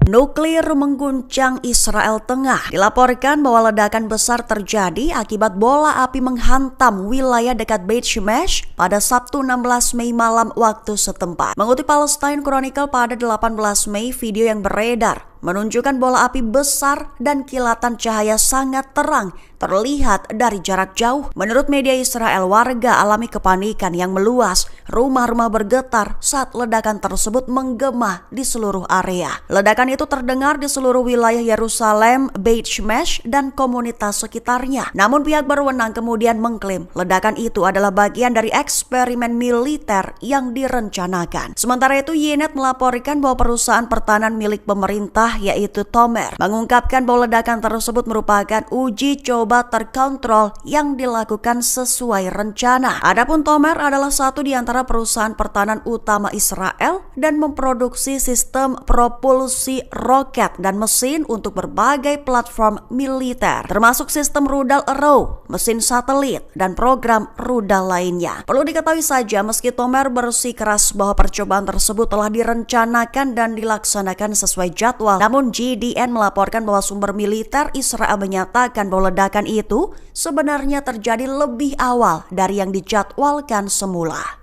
Nuklir mengguncang Israel Tengah. Dilaporkan bahwa ledakan besar terjadi akibat bola api menghantam wilayah dekat Beit Shemesh pada Sabtu 16 Mei malam waktu setempat. Mengutip Palestine Chronicle pada 18 Mei, video yang beredar menunjukkan bola api besar dan kilatan cahaya sangat terang terlihat dari jarak jauh. Menurut media Israel, warga alami kepanikan yang meluas. Rumah-rumah bergetar saat ledakan tersebut menggema di seluruh area. Ledakan itu terdengar di seluruh wilayah Yerusalem, Beit Shemesh, dan komunitas sekitarnya. Namun pihak berwenang kemudian mengklaim ledakan itu adalah bagian dari eksperimen militer yang direncanakan. Sementara itu, Ynet melaporkan bahwa perusahaan pertahanan milik pemerintah yaitu Tomer mengungkapkan bahwa ledakan tersebut merupakan uji coba terkontrol yang dilakukan sesuai rencana. Adapun Tomer adalah satu di antara perusahaan pertahanan utama Israel dan memproduksi sistem propulsi roket dan mesin untuk berbagai platform militer, termasuk sistem rudal Arrow, mesin satelit, dan program rudal lainnya. Perlu diketahui saja, meski Tomer bersikeras bahwa percobaan tersebut telah direncanakan dan dilaksanakan sesuai jadwal, namun GDN melaporkan bahwa sumber militer Israel menyatakan bahwa ledakan itu sebenarnya terjadi lebih awal dari yang dijadwalkan semula.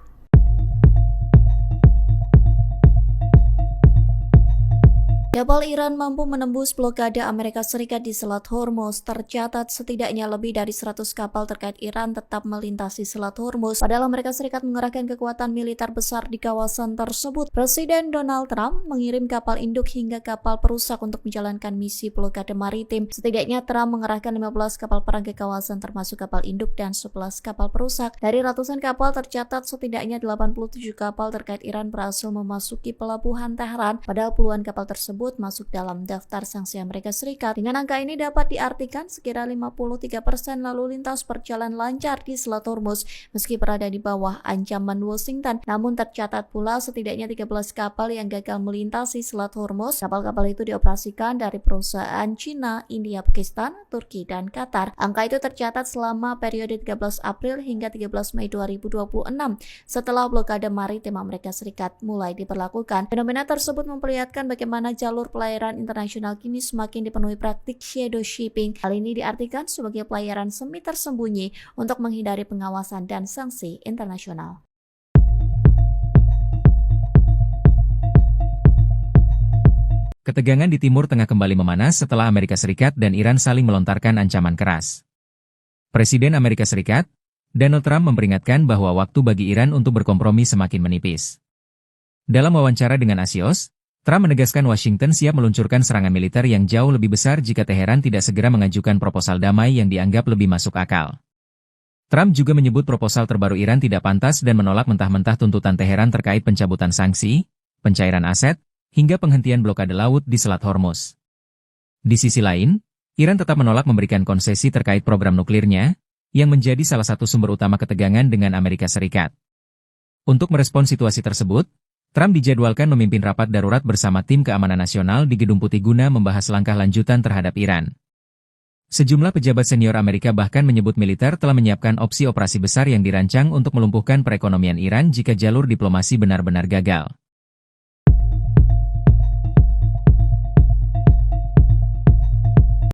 Kapal Iran mampu menembus blokade Amerika Serikat di Selat Hormuz. Tercatat setidaknya lebih dari 100 kapal terkait Iran tetap melintasi Selat Hormuz, padahal Amerika Serikat mengerahkan kekuatan militer besar di kawasan tersebut. Presiden Donald Trump mengirim kapal induk hingga kapal perusak untuk menjalankan misi blokade maritim. Setidaknya Trump mengerahkan 15 kapal perang ke kawasan termasuk kapal induk dan 11 kapal perusak. Dari ratusan kapal tercatat setidaknya 87 kapal terkait Iran berhasil memasuki pelabuhan Tehran, padahal puluhan kapal tersebut masuk dalam daftar sanksi Amerika Serikat. Dengan angka ini dapat diartikan sekira 53% lalu lintas berjalan lancar di Selat Hormuz meski berada di bawah ancaman Washington. Namun tercatat pula setidaknya 13 kapal yang gagal melintasi Selat Hormuz. Kapal-kapal itu dioperasikan dari perusahaan Cina, India, Pakistan, Turki, dan Qatar. Angka itu tercatat selama periode 13 April hingga 13 Mei 2026 setelah blokade maritim Amerika Serikat mulai diberlakukan. Fenomena tersebut memperlihatkan bagaimana jalur pelayaran internasional kini semakin dipenuhi praktik shadow shipping. Hal ini diartikan sebagai pelayaran semi tersembunyi untuk menghindari pengawasan dan sanksi internasional. Ketegangan di Timur Tengah kembali memanas setelah Amerika Serikat dan Iran saling melontarkan ancaman keras. Presiden Amerika Serikat, Donald Trump memperingatkan bahwa waktu bagi Iran untuk berkompromi semakin menipis. Dalam wawancara dengan Axios, Trump menegaskan Washington siap meluncurkan serangan militer yang jauh lebih besar jika Teheran tidak segera mengajukan proposal damai yang dianggap lebih masuk akal. Trump juga menyebut proposal terbaru Iran tidak pantas dan menolak mentah-mentah tuntutan Teheran terkait pencabutan sanksi, pencairan aset, hingga penghentian blokade laut di Selat Hormuz. Di sisi lain, Iran tetap menolak memberikan konsesi terkait program nuklirnya, yang menjadi salah satu sumber utama ketegangan dengan Amerika Serikat. Untuk merespons situasi tersebut, Trump dijadwalkan memimpin rapat darurat bersama tim keamanan nasional di Gedung Putih guna membahas langkah lanjutan terhadap Iran. Sejumlah pejabat senior Amerika bahkan menyebut militer telah menyiapkan opsi operasi besar yang dirancang untuk melumpuhkan perekonomian Iran jika jalur diplomasi benar-benar gagal.